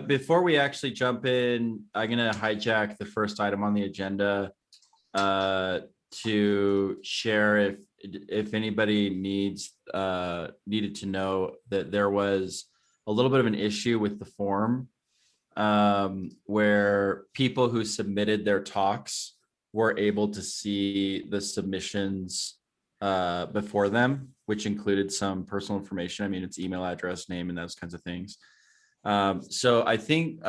before we actually jump in, I'm going to hijack the first item on the agenda to share if anybody needed to know that there was a little bit of an issue with the form where people who submitted their talks were able to see the submissions before them, which included some personal information. I mean, it's email address, name, and those kinds of things. So I think,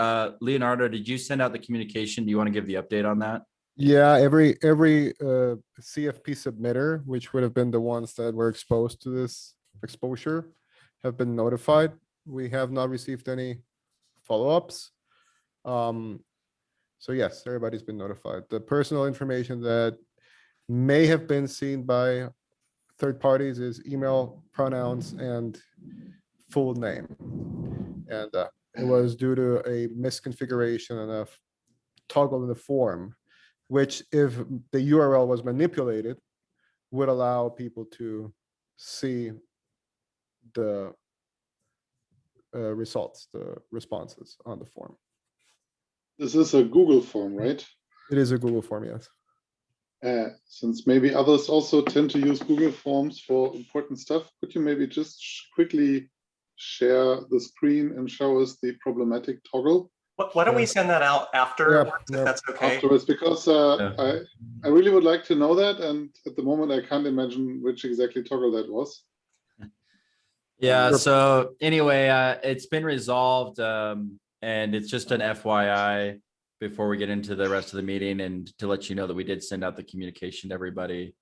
Leonardo, did you send out the communication? Do you want to give the update on that? Yeah, every CFP submitter, which would have been the ones that were exposed to this exposure, have been notified. We have not received any follow-ups. So yes, everybody's been notified. The personal information that may have been seen by third parties is email, pronouns, and full name. And it was due to a misconfiguration and a toggle in the form, which, if the URL was manipulated, would allow people to see the results, the responses on the form. This is a Google form, right? It is a Google form, yes. Since maybe others also tend to use Google Forms for important stuff, could you maybe just quickly share the screen and show us the problematic toggle? Why don't we send that out after, if that's okay? Afterwards, because I really would like to know that, and at the moment I can't imagine which exactly toggle that was. Yeah, so anyway, it's been resolved, and it's just an FYI before we get into the rest of the meeting, and to let you know that we did send out the communication to everybody.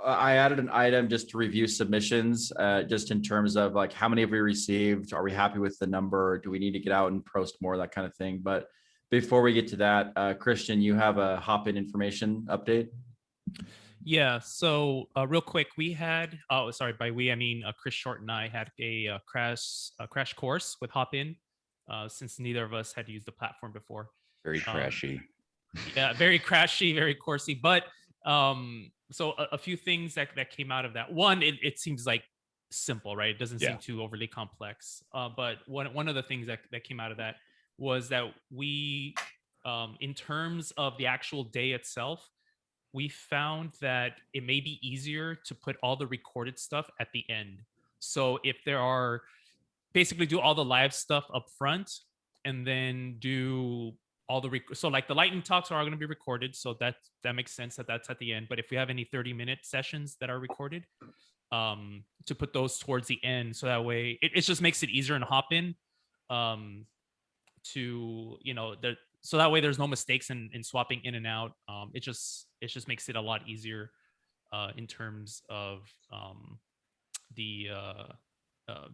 I added an item just to review submissions, just in terms of like, how many have we received? Are we happy with the number? Do we need to get out and post more, that kind of thing? But before we get to that, Christian, you have a hop-in information update? Yeah, so real quick, we had, oh, sorry, by we, I mean Chris Short and I had a crash course with Hopin, since neither of us had used the platform before. Very crashy. Yeah, very crashy, very coursey, but so a few things that came out of that. One, it seems like simple, right? It doesn't seem too overly complex. But one of the things that came out of that was that we, in terms of the actual day itself, we found that it may be easier to put all the recorded stuff at the end. So if there are, basically do all the live stuff up front, and then do all the so like the lightning talks are all going to be recorded, so that makes sense that that's at the end. But if we have any 30-minute sessions that are recorded, to put those towards the end, so that way it just makes it easier in Hopin, to, you know, so that way there's no mistakes in swapping in and out. It just makes it a lot easier in terms of the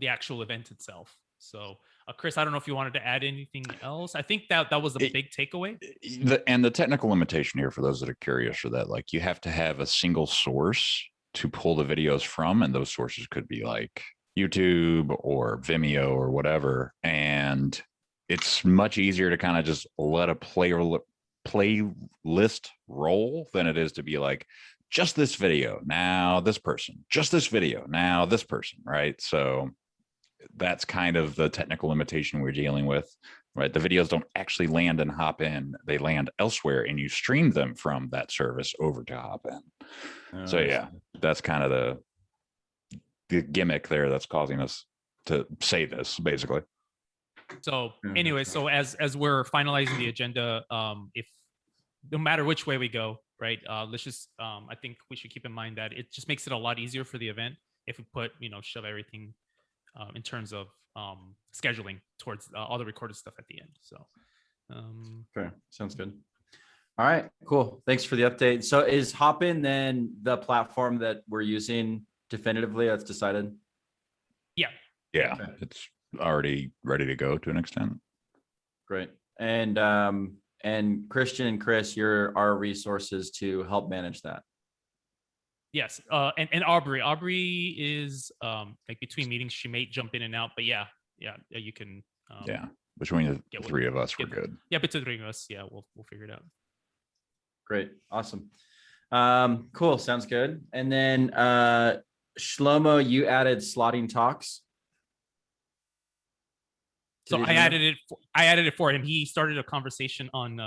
actual event itself. So Chris, I don't know if you wanted to add anything else. I think that was the big takeaway. And the technical limitation here, for those that are curious, are that like you have to have a single source to pull the videos from, and those sources could be like YouTube or Vimeo or whatever. And it's much easier to kind of just let a playlist roll than it is to be like, just this video, now this person, just this video, now this person, right? So that's kind of the technical limitation we're dealing with, right? The videos don't actually land and Hopin, they land elsewhere, and you stream them from that service over to Hopin. So yeah, that's kind of the gimmick there that's causing us to say this, basically. So anyway, so as we're finalizing the agenda, if no matter which way we go, right, let's just I think we should keep in mind that it just makes it a lot easier for the event if we put, you know, shove everything in terms of scheduling towards all the recorded stuff at the end. So okay, sounds good. All right, cool. Thanks for the update. So is Hopin then the platform that we're using definitively? That's decided? Yeah. Yeah, okay. It's already ready to go to an extent. Great. And Christian and Chris, you're our resources to help manage that. Yes, and Aubrey is like between meetings, she may jump in and out, but yeah, you can. Yeah, between the three of us, we're good. Yeah, between the three of us, yeah, we'll figure it out. Great, awesome, cool, sounds good. And then Shlomo, you added slotting talks. So Did he I do that? added it. I added it for him. He started a conversation on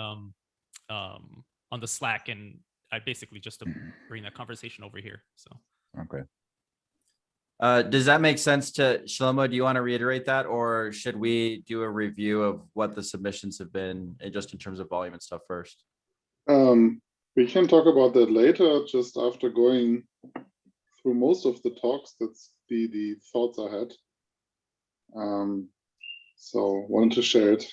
the Slack, and I basically just to bring that conversation over here. So Okay. Does that make sense to Shlomo? Do you want to reiterate that, or should we do a review of what the submissions have been, just in terms of volume and stuff first? We can talk about that later, just after going through most of the talks. That's the thoughts I had. So wanted to share it.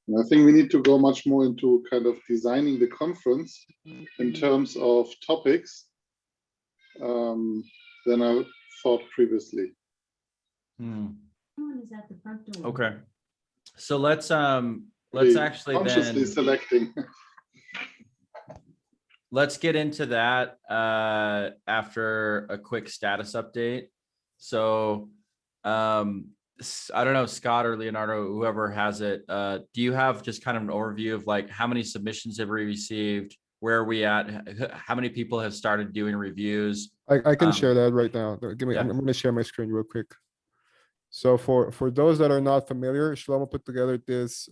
And I think we need to go much more into kind of designing the conference in terms of topics than I thought previously. Okay. So let's actually consciously then selecting. let's get into that after a quick status update. So I don't know, Scott or Leonardo, whoever has it, do you have just kind of an overview of like how many submissions have we received? Where are we at? How many people have started doing reviews? I can share that right now. Give me, yeah. I'm going to share my screen real quick. So for those that are not familiar, Shlomo put together this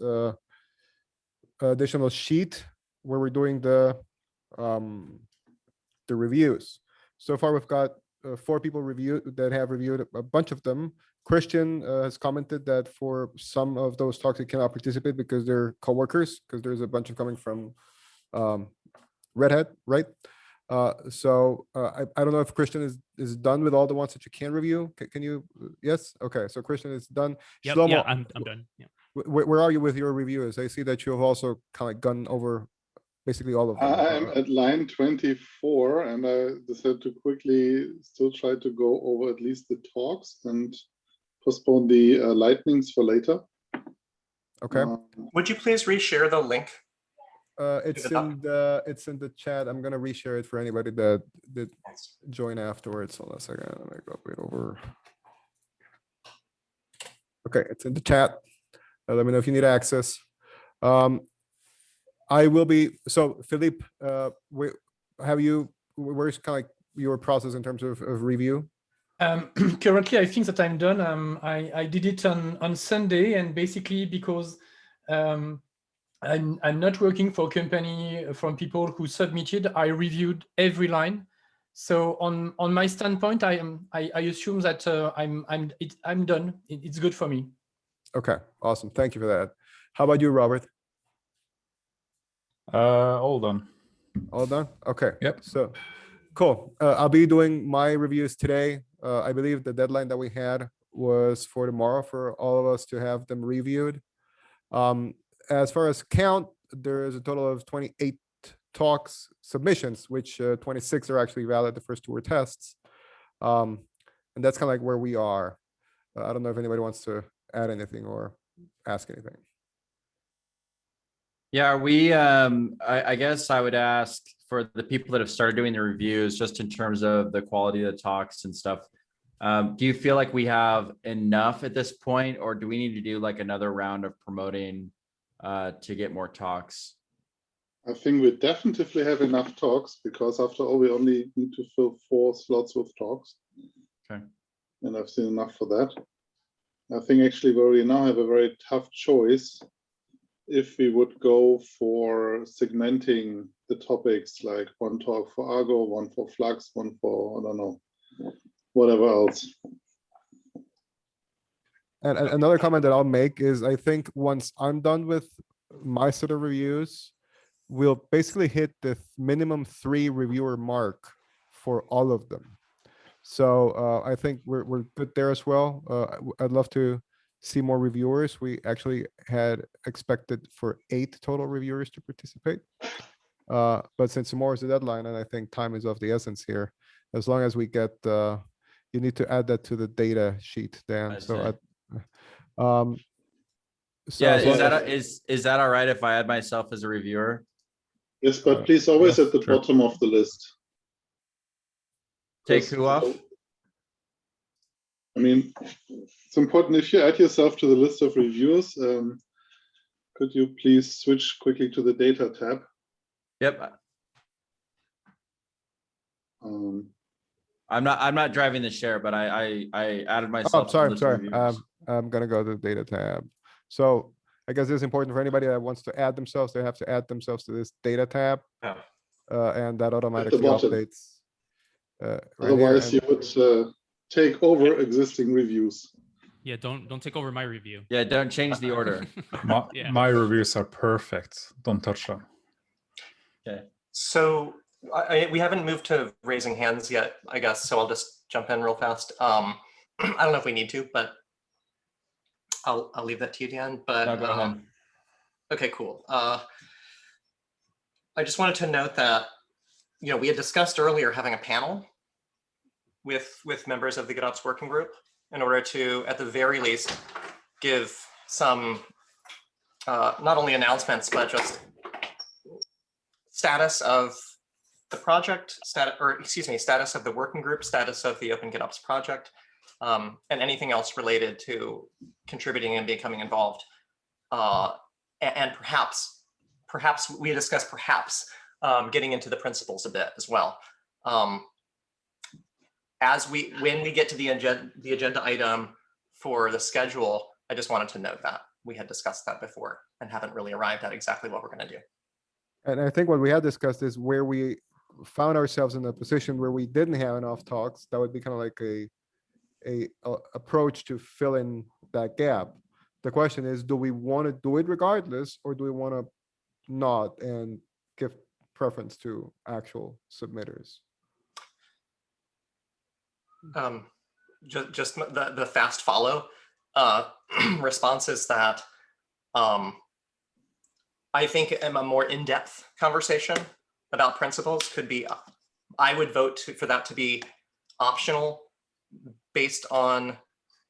additional sheet where we're doing the reviews. So far, we've got 4 people that have reviewed a bunch of them. Christian has commented that for some of those talks, he cannot participate because they're coworkers, because there's a bunch of coming from Red Hat, right? So I don't know if Christian is done with all the ones that you can review. Can you? Yes. Okay. So Christian is done. yep, Shlomo, yeah, I'm done. Yeah. where are you with your reviews? I see that you have also kind of gone over basically all of them. I'm at line 24, and I decided to quickly still try to go over at least the talks and postpone the lightnings for later. Okay. Would you please reshare the link? It's in the chat. I'm gonna reshare it for anybody that join afterwards. Hold on a second. Let me go it over. Okay, it's in the chat. Let me know if you need access. I will be, so Philippe, where's kind of like your process in terms of review? Currently, I think that I'm done. I did it on Sunday, and basically because I'm not working for a company from people who submitted, I reviewed every line. So on my standpoint, I assume that I'm done. It's good for me. Okay, awesome. Thank you for that. How about you, Robert? All done. All done? Okay. Yep. So cool. I'll be doing my reviews today. I believe the deadline that we had was for tomorrow for all of us to have them reviewed. As far as count, there is a total of 28 talks submissions, which 26 are actually valid. The first 2 were tests. And that's kind of like where we are. I don't know if anybody wants to add anything or ask anything. Yeah, we I guess I would ask for the people that have started doing the reviews, just in terms of the quality of the talks and stuff. Do you feel like we have enough at this point, or do we need to do like another round of promoting to get more talks? I think we definitely have enough talks, because after all, we only need to fill 4 slots with talks. Okay. And I've seen enough for that. I think actually where we now have a very tough choice, if we would go for segmenting the topics, like 1 talk for Argo, 1 for Flux, 1 for, I don't know, whatever else. And another comment that I'll make is, I think once I'm done with my set of reviews, we'll basically hit the minimum 3 reviewer mark for all of them. So I think we're good there as well. I'd love to see more reviewers. We actually had expected for 8 total reviewers to participate. But since tomorrow is the deadline, and I think time is of the essence here, as long as we get, you need to add that to the data sheet, Dan. So yeah, is that all right if I add myself as a reviewer? Yes, but please always yes, at the sure. bottom of the list. Take who off? I mean, it's important, if you add yourself to the list of reviewers, could you please switch quickly to the data tab? Yep. I'm not driving the share, but I added myself. Oh, sorry. I'm gonna go to the data tab. So I guess it's important for anybody that wants to add themselves, they have to add themselves to this data tab. Oh. And that automatically bottom. updates. Right here, Otherwise, and- you would take over existing reviews. Yeah, don't take over my review. Yeah, don't change the order. Yeah. My reviews are perfect. Don't touch them. So we haven't moved to raising hands yet, I guess. So I'll just jump in real fast. I don't know if we need to, but I'll leave that to you, Dan. But No, go ahead. okay, cool. I just wanted to note that, you know, we had discussed earlier having a panel with members of the GitOps working group in order to, at the very least, give some not only announcements, but just status of the project, status of the working group, status of the Open GitOps project, and anything else related to contributing and becoming involved. And perhaps we discussed getting into the principles a bit as well. When we get to the agenda item for the schedule, I just wanted to note that we had discussed that before and haven't really arrived at exactly what we're going to do. And I think what we had discussed is where we found ourselves in a position where we didn't have enough talks. That would be kind of like a approach to fill in that gap. The question is, do we want to do it regardless, or do we want to not and give preference to actual submitters? Just the fast follow response is that I think a more in-depth conversation about principles could be, I would vote for that to be optional based on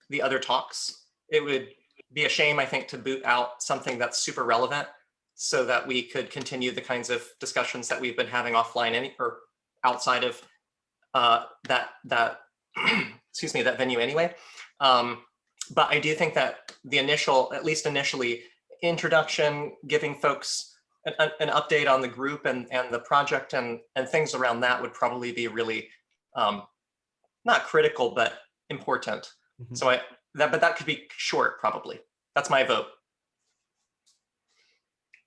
the other talks. It would be a shame, I think, to boot out something that's super relevant so that we could continue the kinds of discussions that we've been having offline or outside of that excuse me, that venue anyway. But I do think that the initial, at least initially, introduction, giving folks an update on the group and the project and things around that would probably be really not critical, but important. Mhm. So but that could be short, probably. That's my vote.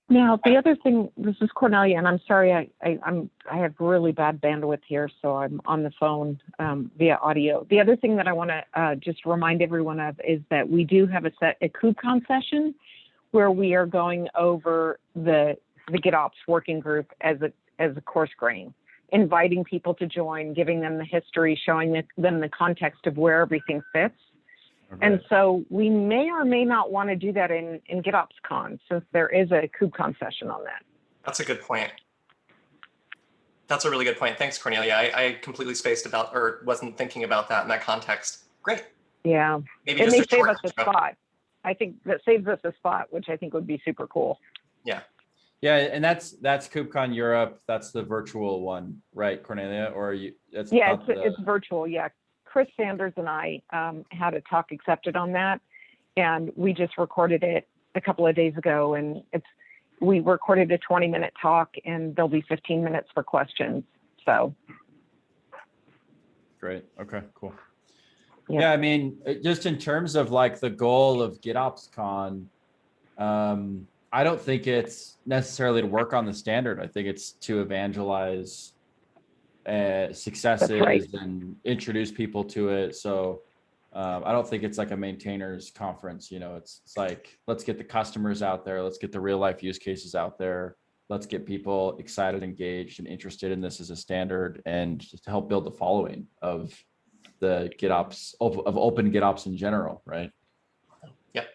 Now, the other thing, this is Cornelia, and I'm sorry, I have really bad bandwidth here, so I'm on the phone via audio. The other thing that I want to just remind everyone of is that we do have a KubeCon session where we are going over the GitOps working group as a course grain, inviting people to join, giving them the history, showing them the context of where everything fits. And so we may or may not want to do that in GitOpsCon, since there is a KubeCon session on that. That's a good point. That's a really good point. Thanks, Cornelia. I completely spaced about, or wasn't thinking about that in that context. Great. Yeah, Maybe it just may a save short us a intro. spot. I think that saves us a spot, which I think would be super cool. Yeah. Yeah, and that's KubeCon Europe. That's the virtual one, right, Cornelia? Or you? That's Yeah, not it's virtual. Yeah, Chris Sanders and I had a talk accepted on that, and we just recorded it a couple of days ago. And we recorded a 20-minute talk, and there'll be 15 minutes for questions. So. Great. Okay, cool. Yeah. Yeah, I mean, just in terms of like the goal of GitOpsCon, I don't think it's necessarily to work on the standard. I think it's to evangelize successes and introduce people to it. So I don't think it's like a maintainers conference. You know, it's like, let's get the customers out there. Let's get the real life use cases out there. Let's get people excited, engaged, and interested in this as a standard, and just to help build the following of the GitOps, of open GitOps in general, right? Yep.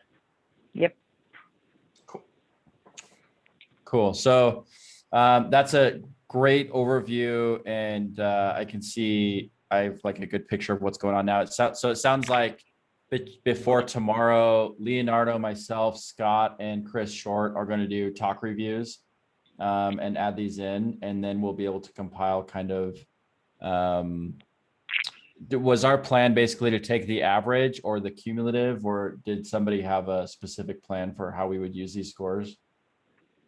Yep. Cool. So that's a great overview, and I can see I have like a good picture of what's going on now. So it sounds like before tomorrow, Leonardo, myself, Scott, and Chris Short are going to do talk reviews and add these in, and then we'll be able to compile kind of. Was our plan basically to take the average or the cumulative, or did somebody have a specific plan for how we would use these scores?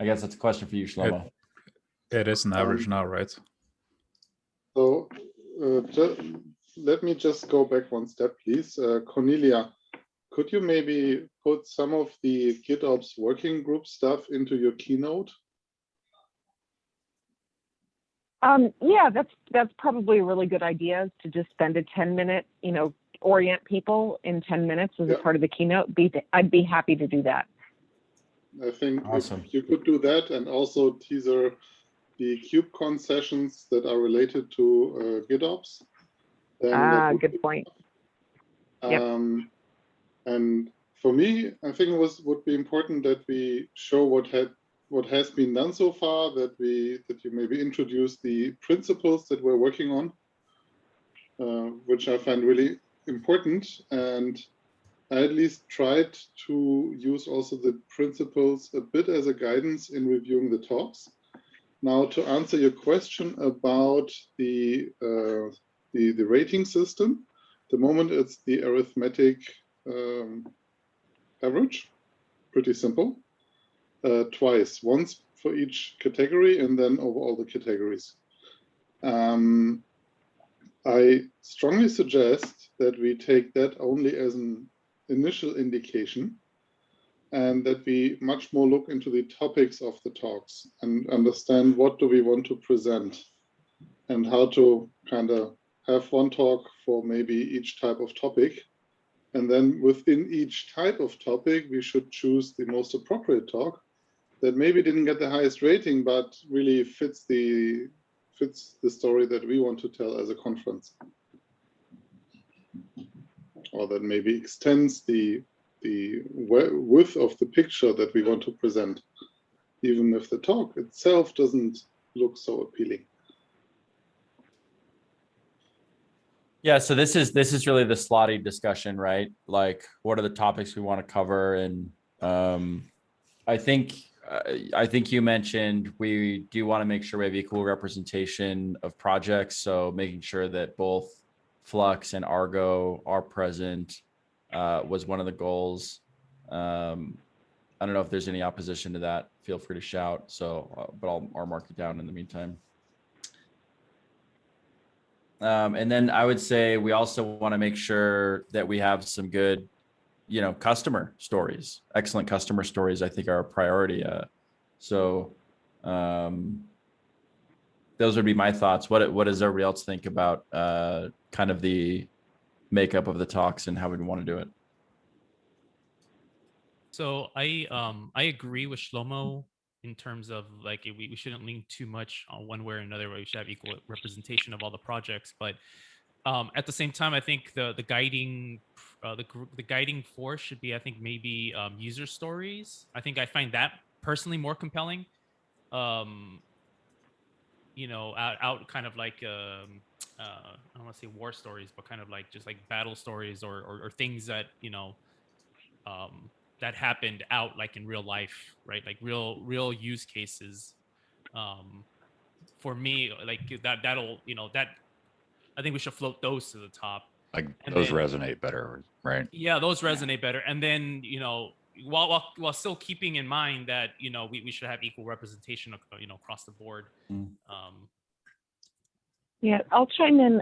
I guess that's a question for you, Shlomo. It is an average now, right? So let me just go back one step, please. Cornelia, could you maybe put some of the GitOps working group stuff into your keynote? Yeah, that's probably a really good idea, to just spend a 10-minute, orient people in 10 minutes as a part of the keynote. I'd be happy to do that. I think Awesome. if you could do that, and also teaser the KubeCon sessions that are related to GitOps. Then Good point. Yep. And for me, I think would be important that we show what has been done so far, that you maybe introduce the principles that we're working on, which I find really important. And I at least tried to use also the principles a bit as a guidance in reviewing the talks. Now, to answer your question about the rating system, the moment it's the arithmetic average, pretty simple. Twice, once for each category and then over all the categories. I strongly suggest that we take that only as an initial indication, and that we much more look into the topics of the talks and understand what do we want to present and how to kind of have one talk for maybe each type of topic. And then within each type of topic, we should choose the most appropriate talk that maybe didn't get the highest rating, but really fits the story that we want to tell as a conference. Or that maybe extends the width of the picture that we want to present, even if the talk itself doesn't look so appealing. Yeah, so this is really the slotty discussion, right? Like, what are the topics we want to cover? And I think you mentioned we do want to make sure we have equal representation of projects. So making sure that both Flux and Argo are present was one of the goals. I don't know if there's any opposition to that. Feel free to shout. So, but I'll mark it down in the meantime. And then I would say we also want to make sure that we have some good, customer stories. Excellent customer stories, I think, are a priority. So those would be my thoughts. What does everybody else think about kind of the makeup of the talks and how we want to do it? So I agree with Shlomo in terms of like we shouldn't lean too much on one way or another. We should have equal representation of all the projects, but at the same time, I think the guiding force should be, I think, maybe user stories. I think I find that personally more compelling. Out kind of like I don't want to say war stories, but kind of like just like battle stories or things that that happened out like in real life, right? Like real use cases. For me, like that'll that I think we should float those to the top. Like And those then- resonate better, right? Yeah, those resonate better. And then while still keeping in mind that we should have equal representation across the board. Yeah, I'll chime in.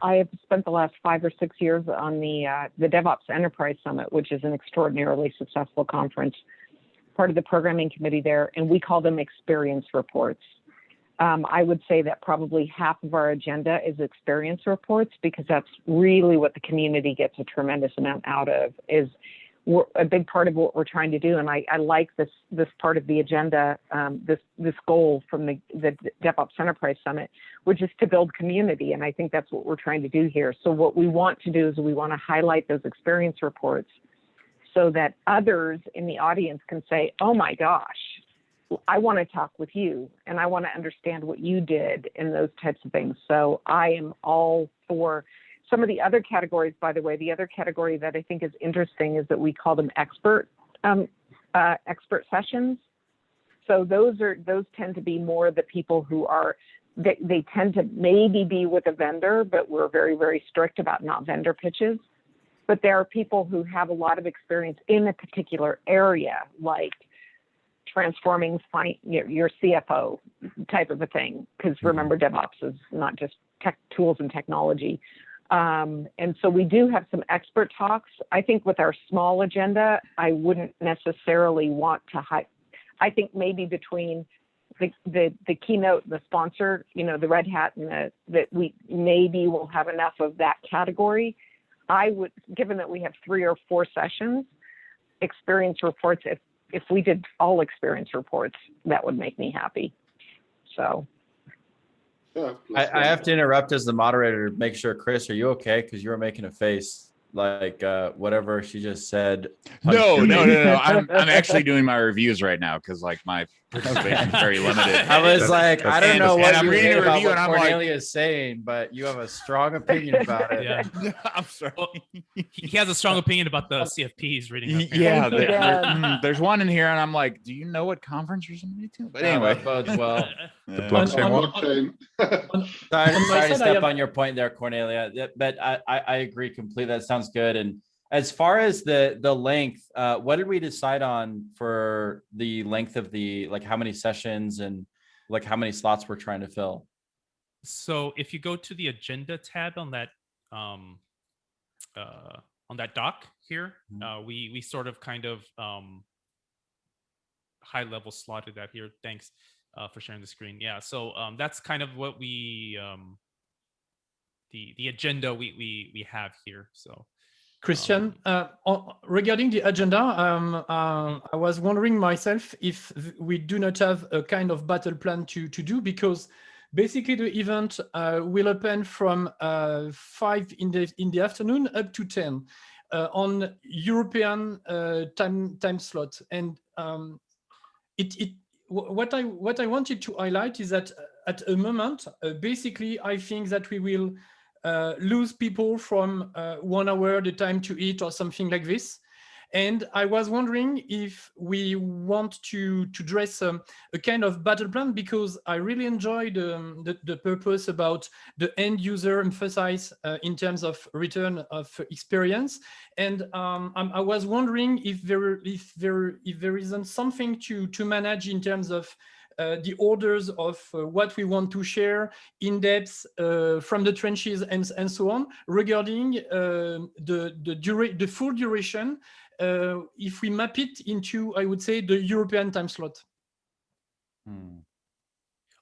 I have spent the last 5 or 6 years on the DevOps Enterprise Summit, which is an extraordinarily successful conference, part of the programming committee there, and we call them experience reports. I would say that probably half of our agenda is experience reports, because that's really what the community gets a tremendous amount out of, is a big part of what we're trying to do. And I like this part of the agenda, this goal from the DevOps Enterprise Summit, which is to build community. And I think that's what we're trying to do here. So what we want to do is we want to highlight those experience reports so that others in the audience can say, oh my gosh, I want to talk with you and I want to understand what you did and those types of things. So I am all for some of the other categories. By the way, the other category that I think is interesting is that we call them expert sessions. So those tend to be more the people who are, they tend to maybe be with a vendor, but we're very, very strict about not vendor pitches. But there are people who have a lot of experience in a particular area, like transforming your CFO type of a thing. Because remember, DevOps is not just tech tools and technology. And so we do have some expert talks. I think with our small agenda, I wouldn't necessarily want to I think maybe between the keynote and the sponsor, the Red Hat and that we maybe will have enough of that category. I would, given that we have 3 or 4 sessions, experience reports, if we did all experience reports, that would make me happy. So. Yeah, I have to interrupt as the moderator to make sure, Chris, are you okay? Because you were making a face like whatever she just said. No. punched your face. I'm actually doing my reviews right now because like my participation is very limited. I was like, I don't And- know and what I'm you reading hate a about review what and I'm like- Cornelia is saying, but you have a strong opinion about it. Yeah. I'm sorry. Well, he has a strong opinion about the CFPs reading. Yeah, Thank you, Dan. there's one in here, and I'm like, do you know what conference you're submitting to? But No, anyway, that bodes well. The Yeah. blockchain one. blockchain. Sorry, On my sorry to side, I step have- on your point there, Cornelia, but I agree completely. That sounds good. And as far as the length, what did we decide on for the length of like how many sessions and like how many slots we're trying to fill? So if you go to the agenda tab on that doc here, we sort of kind of high level slotted that here. Thanks for sharing the screen. Yeah, so that's kind of what we the agenda we have here. So Christian, regarding the agenda, I was wondering myself if we do not have a kind of battle plan to do, because basically the event will open from 5 in the afternoon up to 10 on European time slot. And what I wanted to highlight is that at a moment, basically, I think that we will lose people from 1 hour the time to eat or something like this. And I was wondering if we want to dress a kind of battle plan, because I really enjoyed the purpose about the end user emphasize in terms of return of experience. And I was wondering if there isn't something to manage in terms of the orders of what we want to share in depth from the trenches and so on, regarding the full duration, if we map it into, I would say, the European time slot.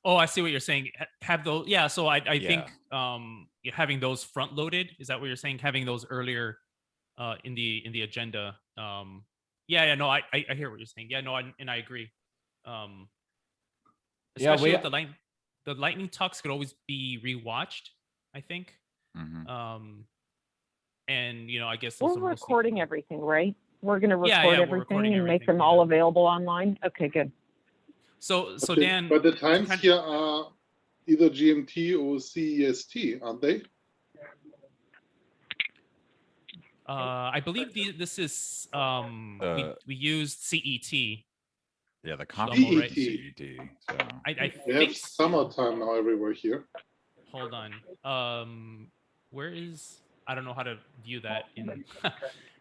oh, I see what you're saying. Have those, yeah. So I think Yeah. having those front loaded, is that what you're saying? Having those earlier in the agenda. No, I hear what you're saying. Yeah, no, and I agree. Yeah, Especially with the lightning talks could always be rewatched, I think. Mhm. And I guess those We're are mostly recording for- everything, right? We're going to record Yeah, we're everything recording and make everything, them all yeah. available online. Okay, good. So Okay, Dan, but the times kind- here are either GMT or CEST, aren't they? I believe this is we used CET. Yeah, the Double, conference right? CET. So I We have think. summertime now everywhere here. Hold on. Where is? I don't know how to view that in.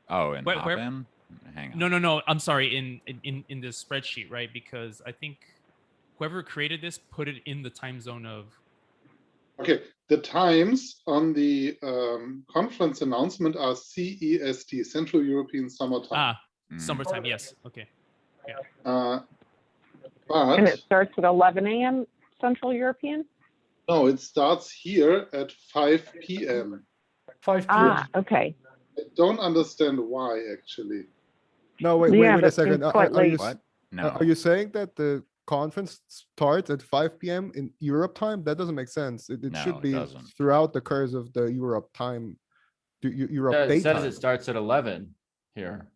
oh, and Where- hop where- in. Hang on. No. I'm sorry. In this spreadsheet, right? Because I think whoever created this put it in the time zone of. Okay, the times on the conference announcement are CEST, Central European Summertime. Summertime. Yes. Okay. Uh, And it but starts at 11 a.m. Central European? no, it starts here at 5 p.m. 5 p.m. Okay. I don't understand why, actually. No, wait Yeah, a that second. seems quite late. What? No. Are you saying that the conference starts at 5 p.m. in Europe time? That doesn't make sense. It No, should it be doesn't. throughout the course of the Europe time, Europe It says daytime. it starts at 11 here.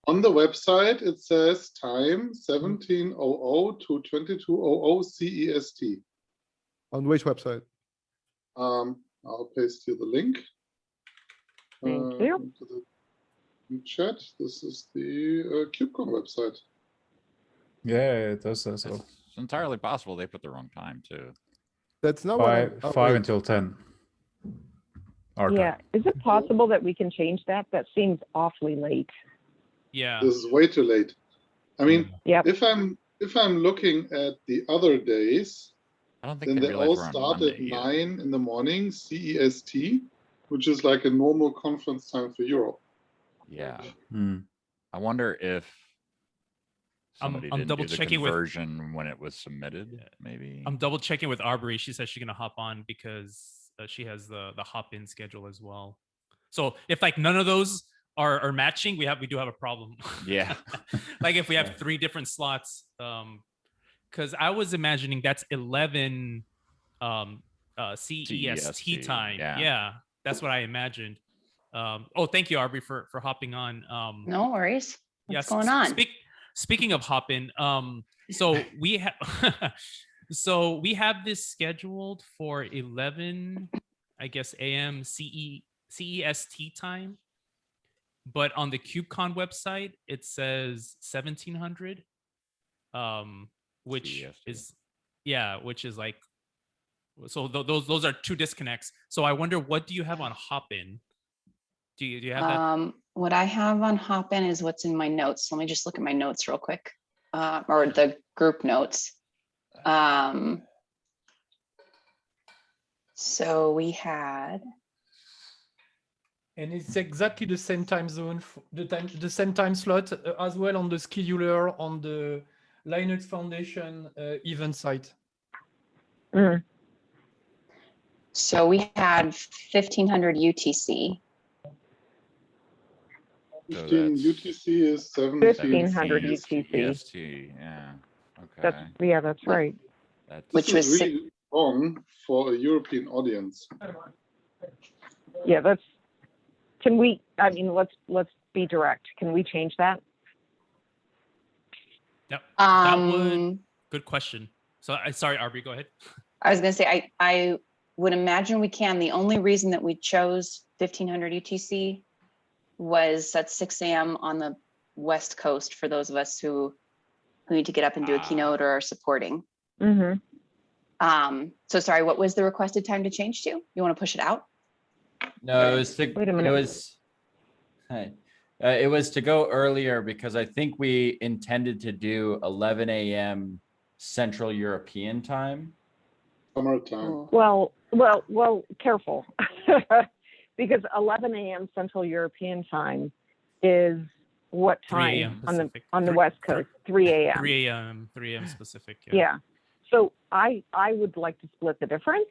On the website, it says time 17:00 to 22:00 CEST. On which website? I'll paste you the link. Thank you. Into the chat. This is the KubeCon website. Yeah, it does say so. It's entirely possible they put the wrong time too. That's not what I'm. oh, 5 wait. until 10. Our Yeah. time. Is it possible that we can change that? That seems awfully late. Yeah. This is way too late. I mean, Yep. if I'm looking at the other days, I don't think then they they realize all we're on start Monday at either. 9 in the morning CEST, which is like a normal conference time for Europe. Yeah. Hmm. I wonder if somebody I'm didn't double do the checking with- conversion when it was submitted, maybe. I'm double checking with Arbery. She says she's gonna hop on because she has the hop in schedule as well. So if like none of those are matching, we do have a problem. Yeah. Like if we have Yeah. 3 different slots, because I was imagining that's 11 CEST time. yeah. Yeah, that's what I imagined. Oh, thank you, Arbery, for hopping on. No worries. What's Yes. going on? Speaking of hopping, so we have so we have this scheduled for 11, I guess, AM CEST time, but on the KubeCon website it says 1700, which CEST. is which is like, so those are 2 disconnects. So I wonder, what do you have on Hopin? Do you have that? What I have on Hopin is what's in my notes. Let me just look at my notes real quick, or the group notes. So we had, And it's exactly the same time zone, the same time slot as well on the scheduler on the Linux Foundation event site. Mm. so we had 1500 UTC. 15 that's- UTC is 1500 17 UTC. EST, yeah. That's Okay. that's right. That's Which This was is really wrong for a European audience. Yeah, that's. Can we? I mean, let's be direct. Can we change that? That would. um Good question. So sorry, Arbery, go ahead. I was gonna say, I would imagine we can. The only reason that we chose 1500 UTC was at 6 a.m. on the West Coast for those of us who need to get up and do a keynote or are supporting. Mm-hmm. So sorry, what was the requested time to change to? You want to push it out? No, it was to, Wait a minute. it was to go earlier because I think we intended to do 11 a.m. Central European time. Summertime. Ooh. Well, careful. Because 11 a.m. Central European time is what 3 time a.m. on the Pacific. West Coast? 3 a.m. 3 a.m. 3 a.m. specific. Yeah. So I would like to split the difference.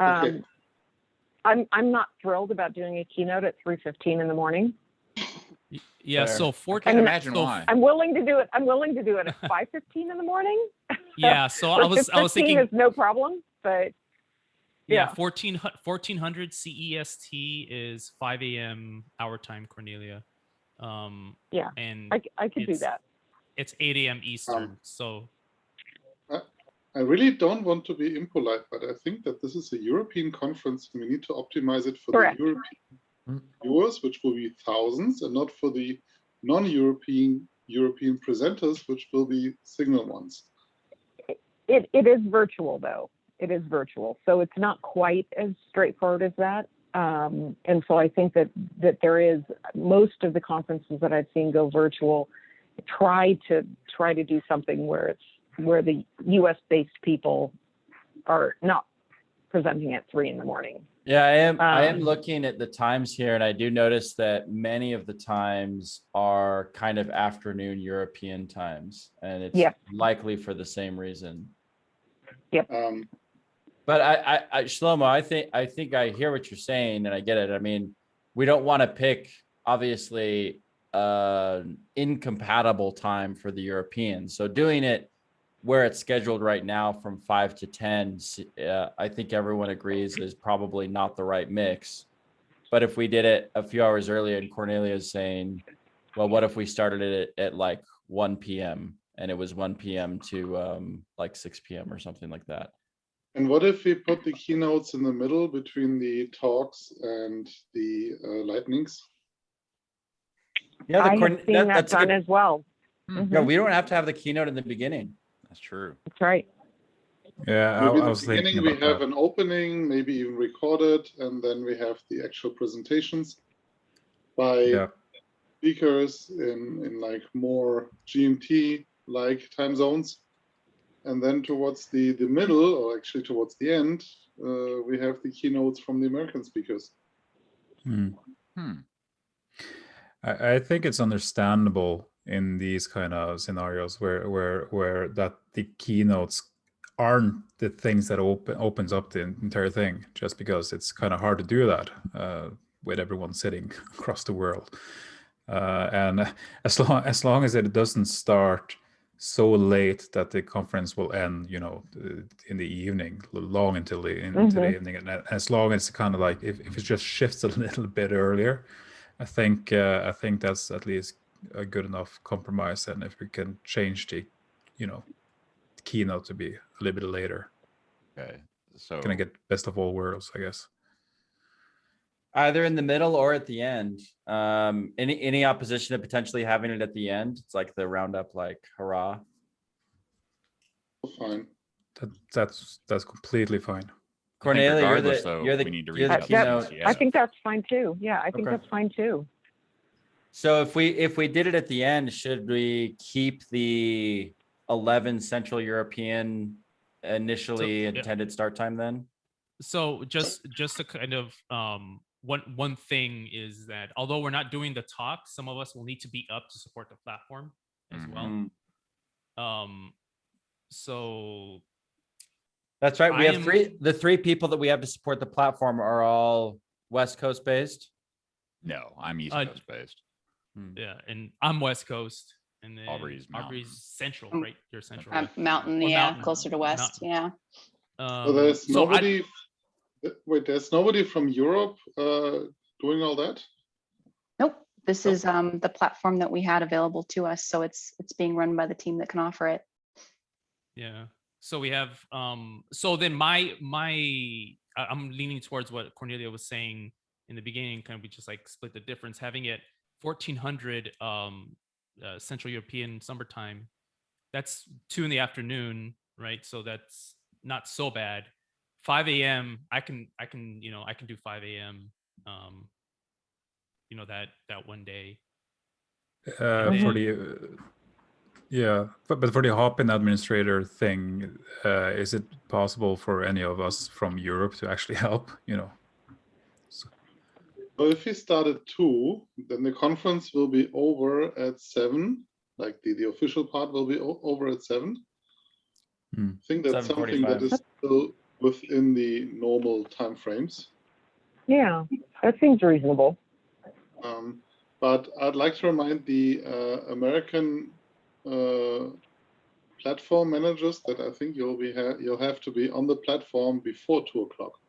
Okay. I'm not thrilled about doing a keynote at 3:15 in the morning. Yeah. Fair. So I 14. can't imagine so- why. I'm willing to do it. I'm willing to do it at 5:15 in the morning. Yeah. So I was 15 thinking. is no problem, but Yeah, yeah. 1400 CEST is 5 a.m. our time, Cornelia. Yeah, and I could do it's- that. it's 8 a.m. Eastern. So I really don't want to be impolite, but I think that this is a European conference and we need to optimize it for Correct. the European viewers, which will be thousands, and not for the non-European presenters, which will be single ones. It is virtual though. It is virtual, so it's not quite as straightforward as that. And so I think that there is, most of the conferences that I've seen go virtual try to do something where the U.S. based people are not presenting at 3 in the morning. Yeah, I am Um, looking at the times here, and I do notice that many of the times are kind of afternoon European times, and it's Yeah. likely for the same reason. Um, But I Shlomo, I think I hear what you're saying, and I get it. I mean, we don't want to pick obviously incompatible time for the Europeans. So doing it where it's scheduled right now from 5 to 10, I think everyone agrees is probably not the right mix. But if we did it a few hours earlier, and Cornelia is saying, well, what if we started it at like 1 p.m. and it was 1 p.m. to like 6 p.m. or something like that? and what if we put the keynotes in the middle between the talks and the lightnings? Yeah, I have seen that that's a done good, as well. Hmm. Mhm, yeah, we don't have to have the keynote in the beginning. That's true. That's right. Yeah, Maybe I in was the thinking beginning we about have that. an opening, maybe even recorded, and then we have the actual presentations by Yeah. speakers in like more GMT like time zones. And then towards the middle, or actually towards the end, we have the keynotes from the American speakers. I think it's understandable in these kind of scenarios where that the keynotes aren't the things that opens up the entire thing, just because it's kind of hard to do that with everyone sitting across the world. And as long as it doesn't start so late that the conference will end, you know, in the evening, long into the evening, and as long as kind of like if it just shifts a little bit earlier, I think that's at least a good enough compromise. And if we can change the, you know, keynote to be a little bit later, Okay, so gonna get best of all worlds, I guess. Either in the middle or at the end. Any opposition to potentially having it at the end? It's like the roundup, like hurrah. Fine. That's completely fine. Cornelia, regardless, though, you're the we need to you're reach the out to keynote. CCF. I think that's fine too. Yeah, I think Okay. that's fine too. So if we did it at the end, should we keep the 11 Central European initially yeah. intended start time then? So just to kind of one thing is that although we're not doing the talk, some of us will need to be up to support the platform as well. So That's right. We I have am- the three people that we have to support the platform are all West Coast based. No, I'm East Coast based. yeah, and I'm West Coast, and then Aubrey's Mountain. Central, right? You're Central. right? Mountain, Or yeah, Mountain. closer to West, Mountain. yeah. So there's so nobody. Wait, there's nobody from Europe doing all that? Nope, this is the platform that we had available to us, so it's being run by the team that can offer it. Yeah. So we have so then I'm leaning towards what Cornelia was saying in the beginning. Can we just like split the difference, having it 1400 Central European summertime? That's 2 p.m, right? So that's not so bad. 5 a.m. I can do 5 a.m. That one day. For the yeah, but for the hop-in administrator thing, is it possible for any of us from Europe to actually help? You know. So if we start at 2, then the conference will be over at 7. Like the official part will be over at 7. I think that's something that is still within the normal timeframes. Yeah, that seems reasonable. But I'd like to remind the American platform managers that I think you'll have to be on the platform before 2 o'clock.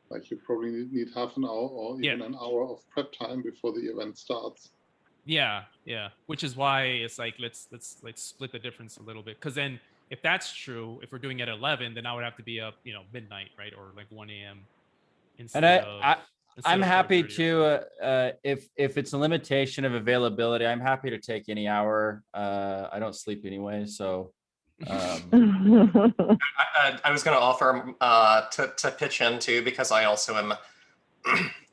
Like you probably need half an hour or even an hour of prep time before the event starts. Yeah, which is why it's like let's split the difference a little bit, because then if that's true, if we're doing it at 11, then I would have to be up, midnight, right, or like 1 a.m. And I'm happy to if it's a limitation of availability, I'm happy to take any hour. I don't sleep anyway, so I was going to offer to pitch in too, because I also am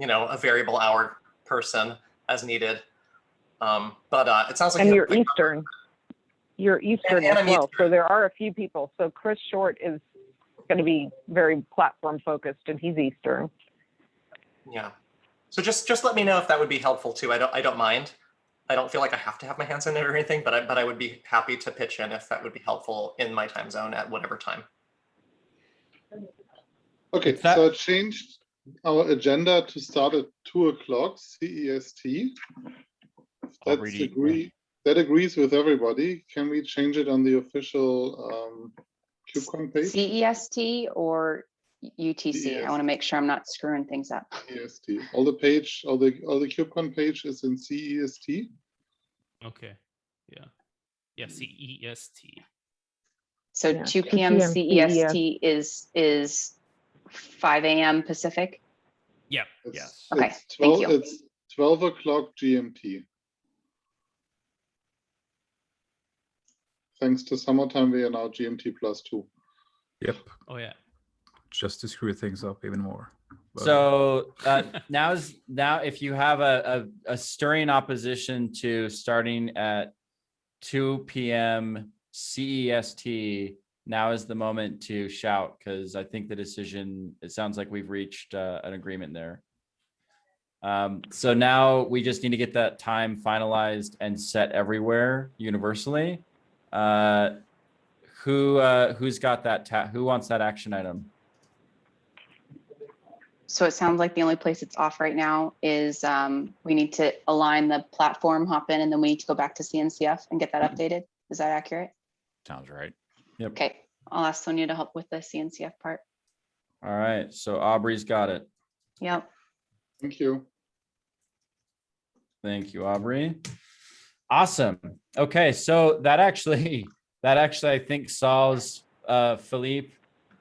a variable hour person as needed. But it sounds like and you're Eastern. You're Eastern as well. So there are a few people. So Chris Short is going to be very platform focused, and he's Eastern. Yeah. So just let me know if that would be helpful too. I don't mind. I don't feel like I have to have my hands in it or anything, but I would be happy to pitch in if that would be helpful in my time zone at whatever time. Okay, so I changed our agenda to start at 2 o'clock CEST. That agrees with everybody. Can we change it on the official KubeCon page? CEST or UTC? CEST. I want to make sure I'm not screwing things up. CEST. All the KubeCon page is in CEST. Okay. Yeah, CEST. So 2 p.m. CEST is 5 a.m. Pacific? Yeah. Yes. Okay, thank you. It's 12 o'clock GMT. Thanks to summertime, we are now GMT +2. Yep. Oh yeah. Just to screw things up even more. But, so now if you have a stirring opposition to starting at 2 p.m. CEST, now is the moment to shout, because I think the decision, it sounds like we've reached an agreement there. So now we just need to get that time finalized and set everywhere universally. Who's got that? Who wants that action item? So it sounds like the only place it's off right now is we need to align the platform, hop in, and then we need to go back to CNCF and get that updated. Is that accurate? Sounds right. Yep. Okay, I'll ask Sonia to help with the CNCF part. All right. So Aubrey's got it. Yep. Thank you. Thank you, Aubrey. Awesome. Okay, so that actually I think solves Philippe.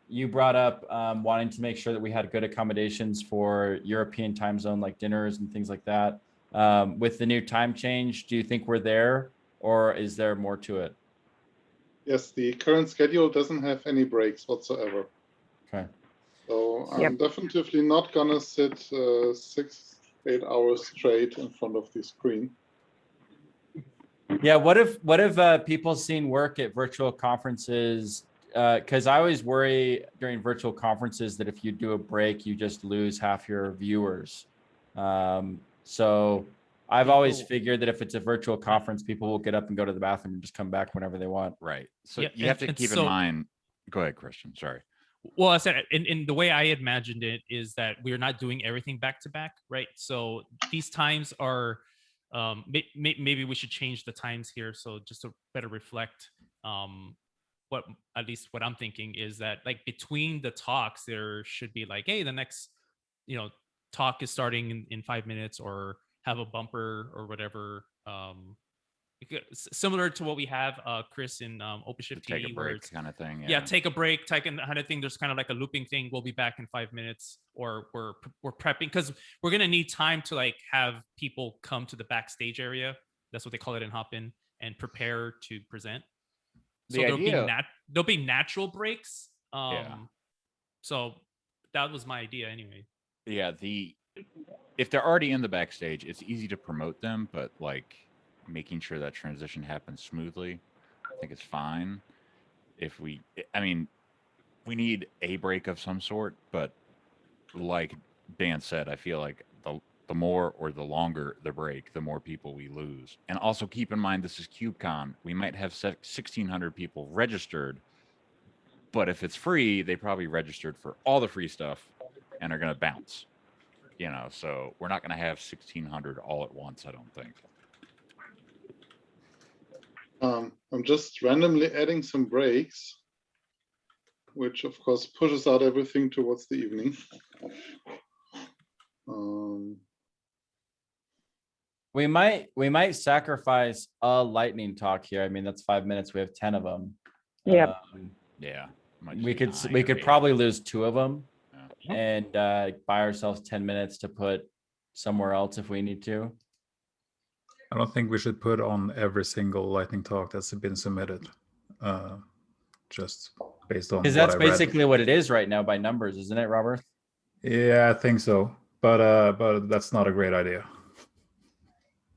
You brought up wanting to make sure that we had good accommodations for European time zone, like dinners and things like that. With the new time change, do you think we're there, or is there more to it? Yes, the current schedule doesn't have any breaks whatsoever. Okay. So I'm definitively not gonna sit 6-8 hours straight in front of the screen. Yeah. What if people seen work at virtual conferences? Because I always worry during virtual conferences that if you do a break, you just lose half your viewers. So I've always figured that if it's a virtual conference, people will get up and go to the bathroom and just come back whenever they want. Right. So Yeah, you have to and keep in so- mind. Go ahead, Christian. Sorry. Well, I said in the way I imagined it is that we're not doing everything back to back, right? So these times are maybe we should change the times here, so just to better reflect what at least what I'm thinking is that, like, between the talks there should be like, hey, the next talk is starting in 5 minutes, or have a bumper or whatever, similar to what we have Chris in OpenShift Take a TV, where break it's kind of thing. yeah, take a break, take kind of thing. There's kind of like a looping thing. We'll be back in 5 minutes, or we're prepping, because we're gonna need time to like have people come to the backstage area. That's what they call it in Hopin, and prepare to present. So there'll be natural breaks. So that was my idea anyway. Yeah, if they're already in the backstage, it's easy to promote them, but like making sure that transition happens smoothly, I think it's fine. We need a break of some sort, but like Dan said, I feel like the more or the longer the break, the more people we lose. And also keep in mind, this is KubeCon. We might have 1,600 people registered, but if it's free, they probably registered for all the free stuff and are going to bounce. So we're not going to have 1,600 all at once, I don't think. I'm just randomly adding some breaks, which of course pushes out everything towards the evening. We might sacrifice a lightning talk here. I mean, that's 5 minutes. We have 10 of them. Yeah. Yeah. We could probably lose 2 of them and buy ourselves 10 minutes to put somewhere else if we need to. I don't think we should put on every single lightning talk that's been submitted, just based on because that's basically what it is right now by numbers, isn't it, Robert? Yeah, I think so, but that's not a great idea.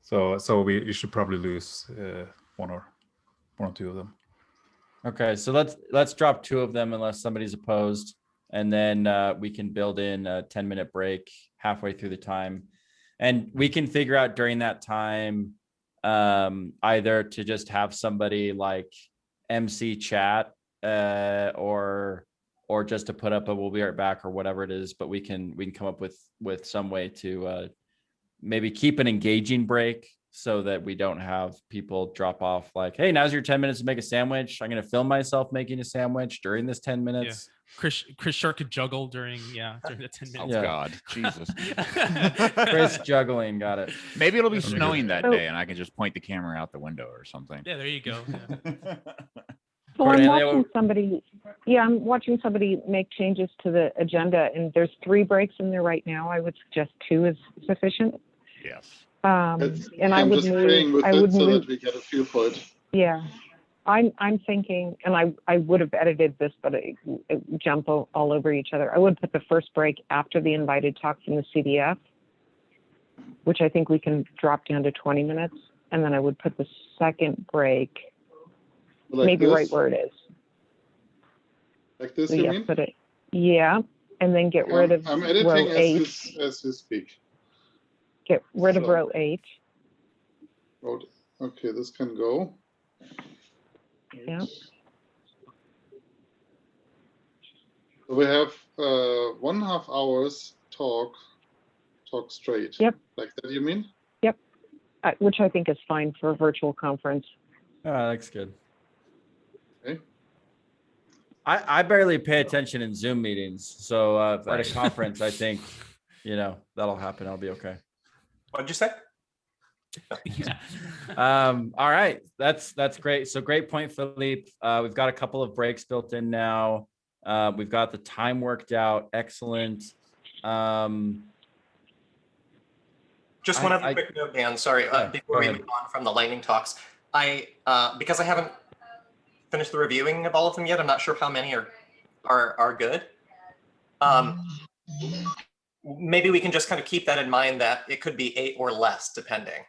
So you should probably lose one or 2 of them. Okay, so let's drop 2 of them unless somebody's opposed, and then we can build in a 10-minute break halfway through the time. And we can figure out during that time either to just have somebody like MC chat or just to put up a we'll be right back or whatever it is. But we can come up with some way to maybe keep an engaging break so that we don't have people drop off like, hey, now's your 10 minutes to make a sandwich. I'm going to film myself making a sandwich during this 10 minutes. Yeah. Chris Short could juggle during the 10 minutes. Oh God, Jesus. Chris juggling, got it. Maybe it'll be snowing that day and I can just point the camera out the window or something. Yeah, there you go. Yeah. So I'm watching somebody make changes to the agenda, and there's 3 breaks in there right now. I would suggest 2 is sufficient. Yes. And I'm just playing with it so that we get a feel for it. Yeah, I'm thinking, and I would have edited this, but it jump all over each other. I would put the first break after the invited talk from the CDF, which I think we can drop down to 20 minutes, and then I would put the second break Like maybe right this? where it is. Like this, So you yeah, mean? put it, yeah, and then get rid of I'm row editing H. as you speak. Get rid of So- row H. Okay, this can go. Yeah. So we have 1.5 hours talk straight. Yep. Like that, you mean? Which I think is fine for a virtual conference. Oh, that's good. Okay. I barely pay attention in Zoom meetings. So at Right. a conference, I think, that'll happen. I'll be okay. What'd you say? Yeah. All right. That's great. So great point, Philippe. We've got a couple of breaks built in now. We've got the time worked out. Excellent. Just one other quick note, Dan, sorry, Yeah, before go we ahead. move on from the lightning talks. Because I haven't finished the reviewing of all of them yet, I'm not sure how many are good. Maybe we can just kind of keep that in mind that it could be 8 or less, depending.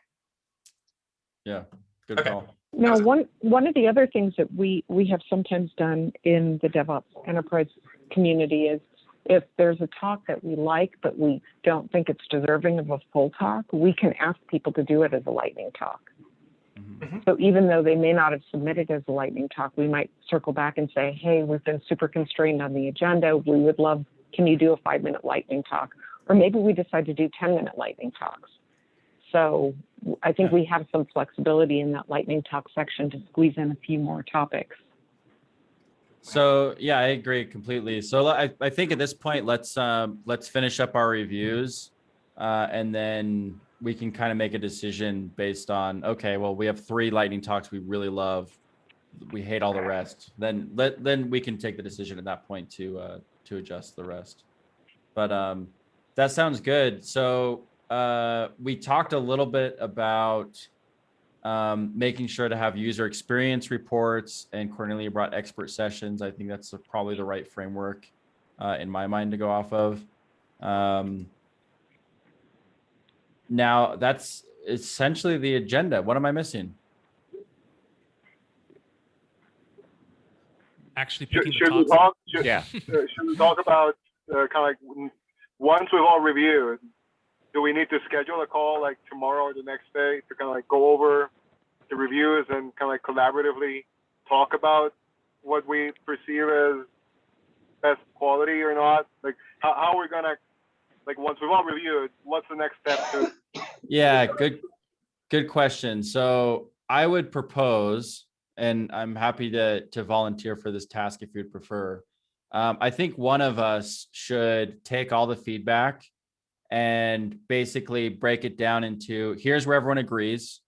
Yeah, good Okay. call. Now, one of the other things that we have sometimes done in the DevOps enterprise community is if there's a talk that we like, but we don't think it's deserving of a full talk, we can ask people to do it as a lightning talk. Mhm. So even though they may not have submitted as a lightning talk, we might circle back and say, hey, we've been super constrained on the agenda. We would love, can you do a 5-minute lightning talk? Or maybe we decide to do 10-minute lightning talks. So I think we have some flexibility in that lightning talk section to squeeze in a few more topics. So yeah, I agree completely. So I think at this point, let's finish up our reviews, and then we can kind of make a decision based on, okay, well, we have 3 lightning talks we really love, we hate all the rest. Then we can take the decision at that point to adjust the rest. But that sounds good. So we talked a little bit about making sure to have user experience reports, and Cornelia brought expert sessions. I think that's probably the right framework in my mind to go off of. Now that's essentially the agenda. What am I missing? Actually picking the Should we talks. talk? Yeah. Should we talk about kind of like once we've all reviewed, do we need to schedule a call like tomorrow or the next day to kind of like go over the reviews and kind of like collaboratively talk about what we perceive as best quality or not? Like how we're gonna, like once we've all reviewed, what's the next step to? Yeah, good question. So I would propose, and I'm happy to volunteer for this task if you'd prefer. I think one of us should take all the feedback and basically break it down into, here's where everyone agrees,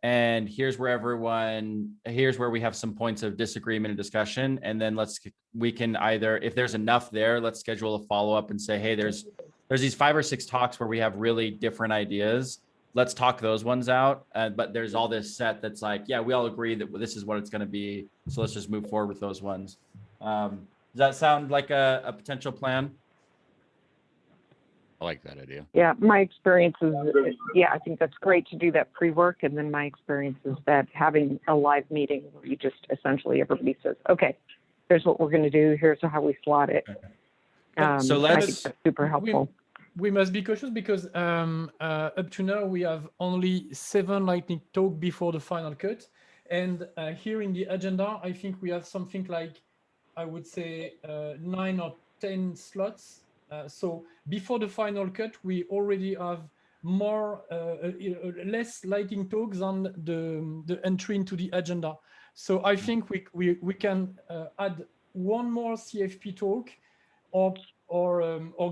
and here's where we have some points of disagreement and discussion. And then we can either, if there's enough there, let's schedule a follow-up and say, hey, there's these 5 or 6 talks where we have really different ideas. Let's talk those ones out. But there's all this set that's like, yeah, we all agree that this is what it's going to be. So let's just move forward with those ones. Does that sound like a potential plan? I like that idea. Yeah, my experience is, I think that's great to do that pre-work. And then my experience is that having a live meeting where you just essentially everybody says, okay, here's what we're going to do. Here's how we slot it. So I think that's super helpful. We must be cautious because up to now we have only 7 lightning talk before the final cut. And here in the agenda, I think we have something like, I would say 9 or 10 slots. So before the final cut, we already have less lightning talks on the entry into the agenda. So I think we can add one more CFP talk, or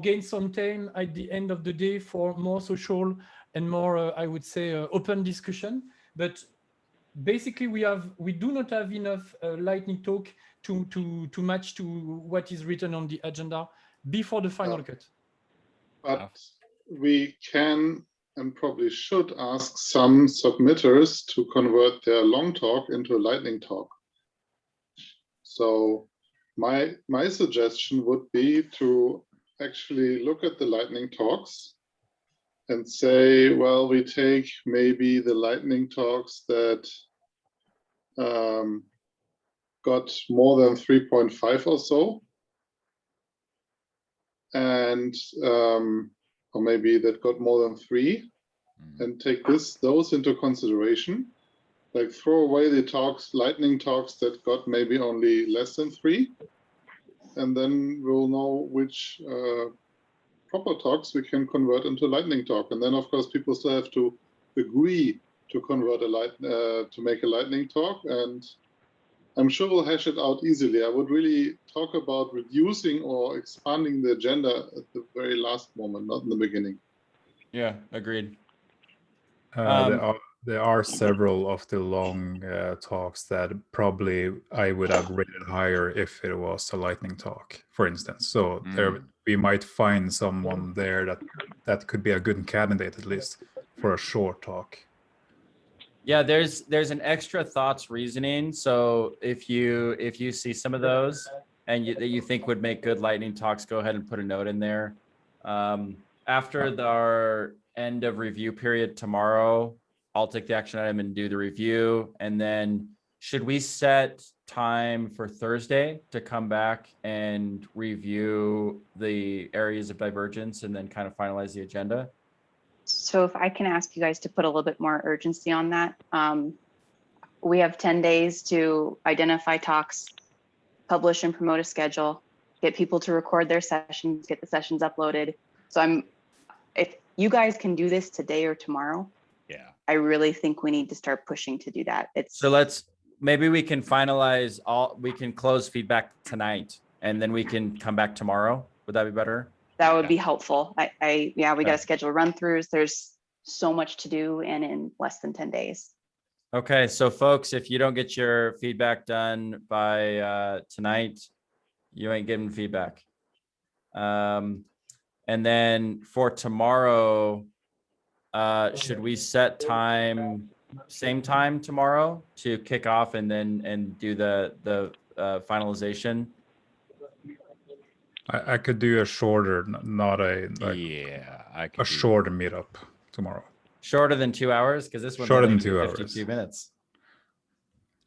gain some time at the end of the day for more social and more, I would say, open discussion. But basically, we do not have enough lightning talk to match to what is written on the agenda before the final cut. But we can and probably should ask some submitters to convert their long talk into a lightning talk. So my suggestion would be to actually look at the lightning talks and say, well, we take maybe the lightning talks that got more than 3.5 or so. And or maybe that got more than 3, and take those into consideration. Like throw away the talks, lightning talks that got maybe only less than 3, and then we'll know which proper talks we can convert into lightning talk. And then of course people still have to agree to convert to make a lightning talk, and I'm sure we'll hash it out easily. I would really talk about reducing or expanding the agenda at the very last moment, not in the beginning. Yeah, agreed. There are several of the long talks that probably I would have rated higher if it was a lightning talk, for instance. So there we might find someone there that could be a good candidate, at least for a short talk. Yeah, there's an extra thoughts reasoning. So if you see some of those and that you think would make good lightning talks, go ahead and put a note in there. After our end of review period tomorrow, I'll take the action item and do the review. And then should we set time for Thursday to come back and review the areas of divergence and then kind of finalize the agenda? So if I can ask you guys to put a little bit more urgency on that. We have 10 days to identify talks, publish and promote a schedule, get people to record their sessions, get the sessions uploaded. So if you guys can do this today or tomorrow, Yeah, I really think we need to start pushing to do that. So maybe we can finalize we can close feedback tonight and then we can come back tomorrow. Would that be better? That would be helpful. We got Okay. to schedule run-throughs. There's so much to do and in less than 10 days. Okay, so folks, if you don't get your feedback done by tonight, you ain't getting feedback. And then for tomorrow, should we set time, same time tomorrow to kick off and do the finalization? I could do a shorter, not a I could a shorter meetup tomorrow. Shorter than 2 hours, because this one's Shorter only than 2 52 hours. minutes.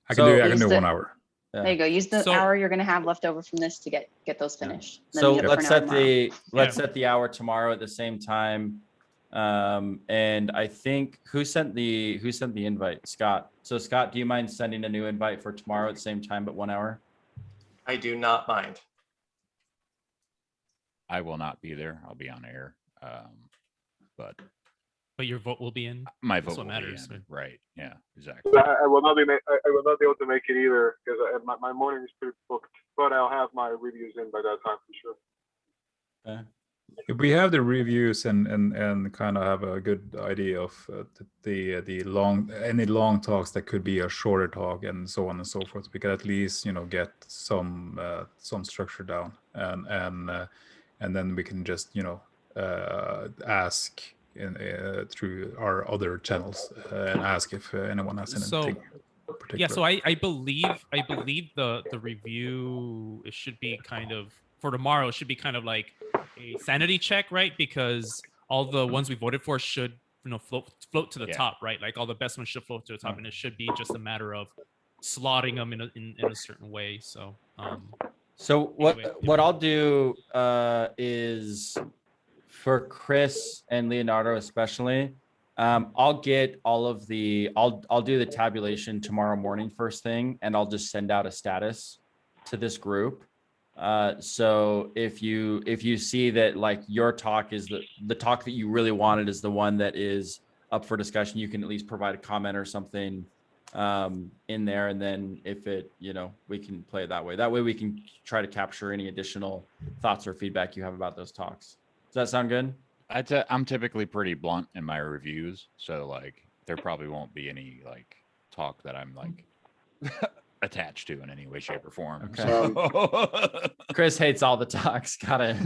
I can do Use 1 hour. Yeah. There you go. Use the So- hour you're going to have left over from this to get those finished. Then So meet up for let's an hour set tomorrow. let's set the hour tomorrow at the same time. And I think who sent the invite? Scott. So Scott, do you mind sending a new invite for tomorrow at the same time but 1 hour? I do not mind. I will not be there. I'll be on air. But your vote will be in. my That's vote what will be matters, in. right? Right. Yeah, exactly. I will not be able to make it either because my morning is pretty booked. But I'll have my reviews in by that time for sure. Okay. If we have the reviews and kind of have a good idea of the any long talks that could be a shorter talk and so on and so forth, we could at least get some structure down and then we can just ask through our other channels and ask if anyone has anything particular. Yeah, so I believe the review, it should be kind of for tomorrow, it should be kind of like a sanity check, right? Because all the ones we voted for should float to the top, right? Like all the best ones should float to the top, and it should be just a matter of slotting them in a certain way. So So anyway, what I'll do is for Chris and Leonardo especially, I'll get all of I'll do the tabulation tomorrow morning first thing, and I'll just send out a status to this group. So if you see that like your talk is the talk that you really wanted is the one that is up for discussion, you can at least provide a comment or something in there, and then if it we can play it that way. That way we can try to capture any additional thoughts or feedback you have about those talks. Does that sound good? I'm typically pretty blunt in my reviews, so like there probably won't be any like talk that I'm like attached to in any way, shape, or form. Okay. So. Chris hates all the talks. Got it.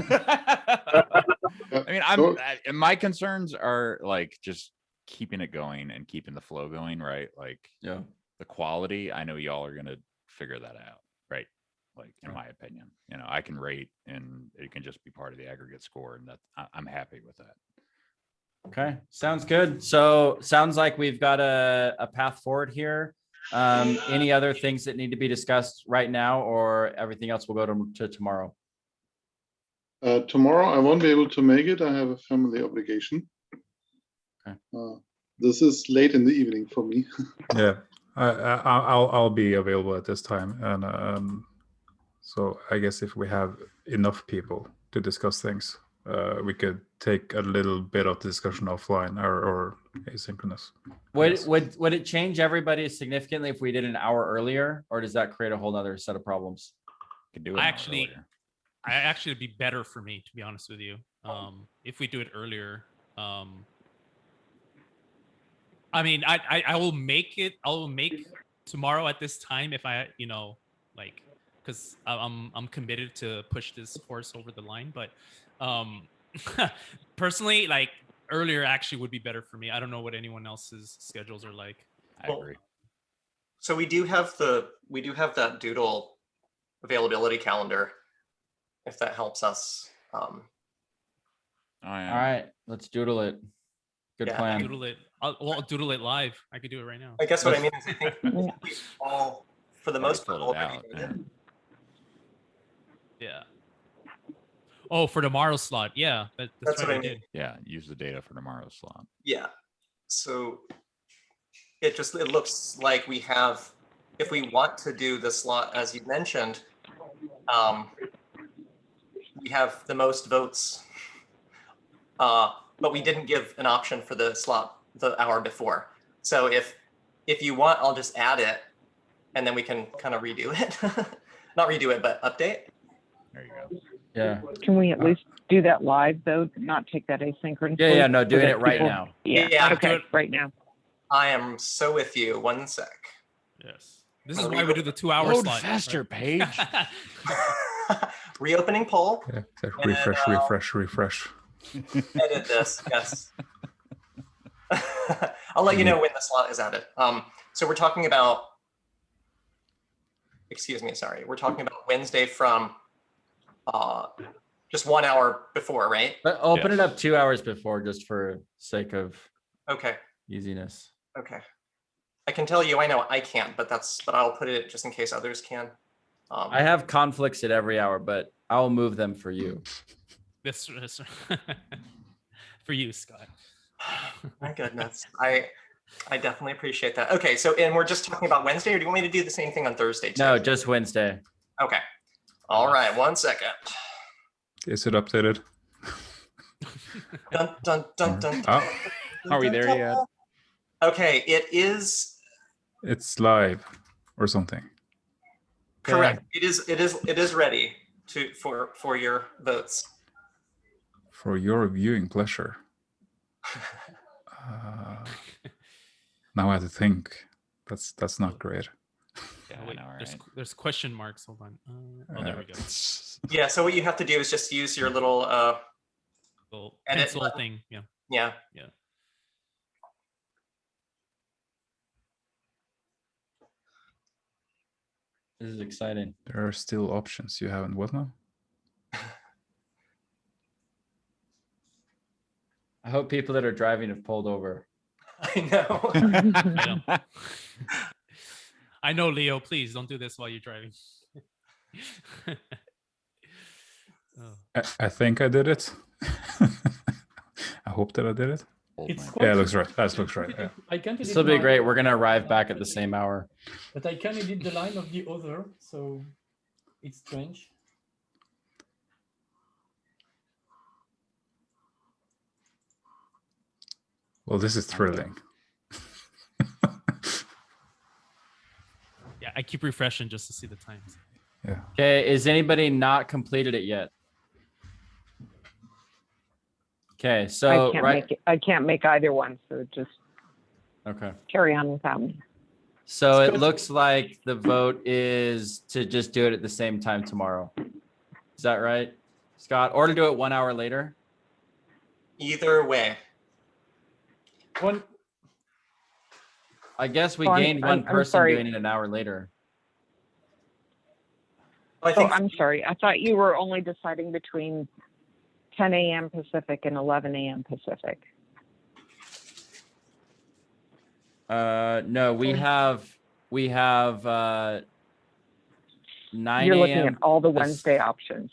I mean, my concerns are like just keeping it going and keeping the flow going, right? Like the quality, I know y'all are gonna figure that out, right? Like in my opinion, I can rate and it can just be part of the aggregate score, and I'm happy with that. Okay, sounds good. So sounds like we've got a path forward here. Any other things that need to be discussed right now, or everything else will go to tomorrow? Tomorrow I won't be able to make it. I have a family obligation. Okay. This is late in the evening for me. Yeah, I'll be available at this time, and so I guess if we have enough people to discuss things, we could take a little bit of the discussion offline or asynchronous. Would it change everybody significantly if we did an hour earlier, or does that create a whole other set of problems? Could do it earlier. I actually it'd be better for me, to be honest with you. If we do it earlier. I mean, I will make it. I will make tomorrow at this time if I, like, because I'm committed to push this horse over the line. But personally, like earlier actually would be better for me. I don't know what anyone else's schedules are like. I agree. So we do have that Doodle availability calendar, if that helps us. Oh, yeah. All right, let's doodle it. Good Yeah, plan. Doodle it. I'll doodle it live. I could do it right now. I guess what I mean is I think we all, for the most part, filled it already out, did yeah. it. Yeah. Oh, for tomorrow's slot. Yeah, that's That's right. what I I mean. did. Yeah, use the data for tomorrow's slot. Yeah. So it looks like we have, if we want to do the slot as you mentioned, we have the most votes, but we didn't give an option for the slot the hour before. So if you want, I'll just add it, and then we can kind of redo it. Not redo it, but update. There you go. Yeah. Can we at least do that live though? Not take that asynchronously? Yeah. No, so doing that it right people- now. Yeah, Yeah, do okay, it. right now. I am so with you. 1 sec. Yes. This is why we do the 2-hour Load slot. faster, right? Paige. Reopening poll. Yeah, so And, refresh. Edit this. Yes. I'll let you know when the slot is added. So we're talking about. Excuse me. Sorry. We're talking about Wednesday from just 1 hour before, right? But open Yes. it up 2 hours before, just for sake of Okay. easiness. Okay. I can tell you, I know I can't, but I'll put it just in case others can. I have conflicts at every hour, but I'll move them for you. This for you, Scott. My goodness. I definitely appreciate that. Okay. So, and we're just talking about Wednesday, or do you want me to do the same thing on Thursday too? No, just Wednesday. Okay. All right. 1 second. Is it updated? Dun, dun, dun, dun, Oh, Are we there yet? Okay. It is it's live or something. correct. It is ready for your votes. For your viewing pleasure. Now I have to think. That's not great. Yeah, Wait, I know, there's, right? there's question marks. Hold on. Oh, there we go. Yeah. So what you have to do is just use your little Little Edit pencil button. thing. Yeah. yeah. This is exciting. There are still options you haven't. What now? I hope people that are driving have pulled over. I know. I know, Leo. Please don't do this while you're driving. Oh. I think I did it. I hope that I did it. Old It's man. quite- Yeah, it looks right. That looks right. Yeah. I can't This edit will be mine, great. We're gonna arrive back at the same hour. but I can edit the line of the other, so it's strange. Well, this is thrilling. Yeah, I keep refreshing just to see the times. Yeah. Okay, is anybody not completed it yet? Okay, so I can't make either one, so just okay. carry on without me. So it looks like the vote is to just do it at the same time tomorrow. Is that right, Scott? Or to do it 1 hour later? Either way. One, I guess we Oh, gained one I'm person sorry. doing it an hour later. I Oh, think I'm sorry. I thought you were only deciding between 10 a.m. Pacific and 11 a.m. Pacific. No, we have we have 9 You're looking at a.m. all the This- Wednesday options.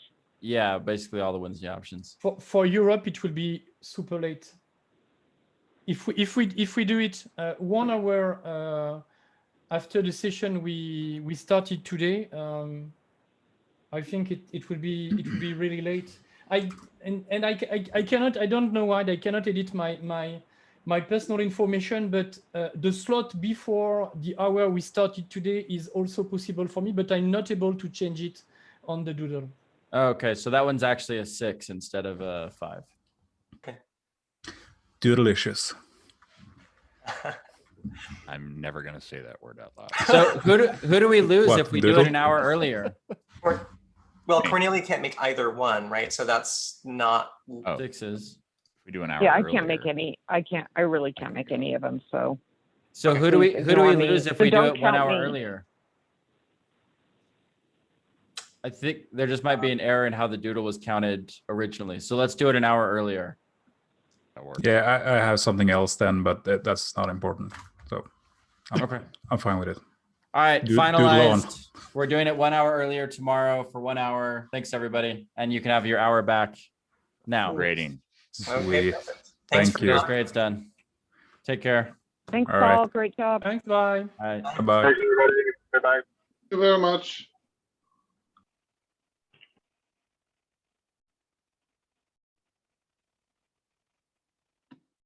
Yeah, basically all the Wednesday options. For Europe, it will be super late. If we do it 1 hour after the session we started today, I think it will be really late. I cannot, I don't know why I cannot edit my personal information, but the slot before the hour we started today is also possible for me, but I'm not able to change it on the doodle. Okay, so that one's actually a 6 instead of a 5. Doodleicious. I'm never gonna say that word out loud. So who do we lose What, if we do doodle? it an hour earlier? Well, Cornelia can't make either one, right? So that's not. Oh, 6s. we do an hour. Yeah, I can't make earlier. any. I really can't make any of them. So So who do we Ignore me. lose if So we do don't it 1 count hour me. earlier? I think there just might be an error in how the doodle was counted originally. So let's do it an hour earlier. That works. Yeah, I have something else then, but that's not important. So Okay. I'm fine with it. All right, Doodle on. finalized. We're doing it 1 hour earlier tomorrow for 1 hour. Thanks, everybody. And you can have your hour back now. Grading. Okay, Sweet. perfect. Thank for you. This that. grade's done. Take care. thanks, All right. Paul. Great job. Thanks, bye. All right. Bye-bye. Thanks, everybody. Bye-bye. Thank you very much.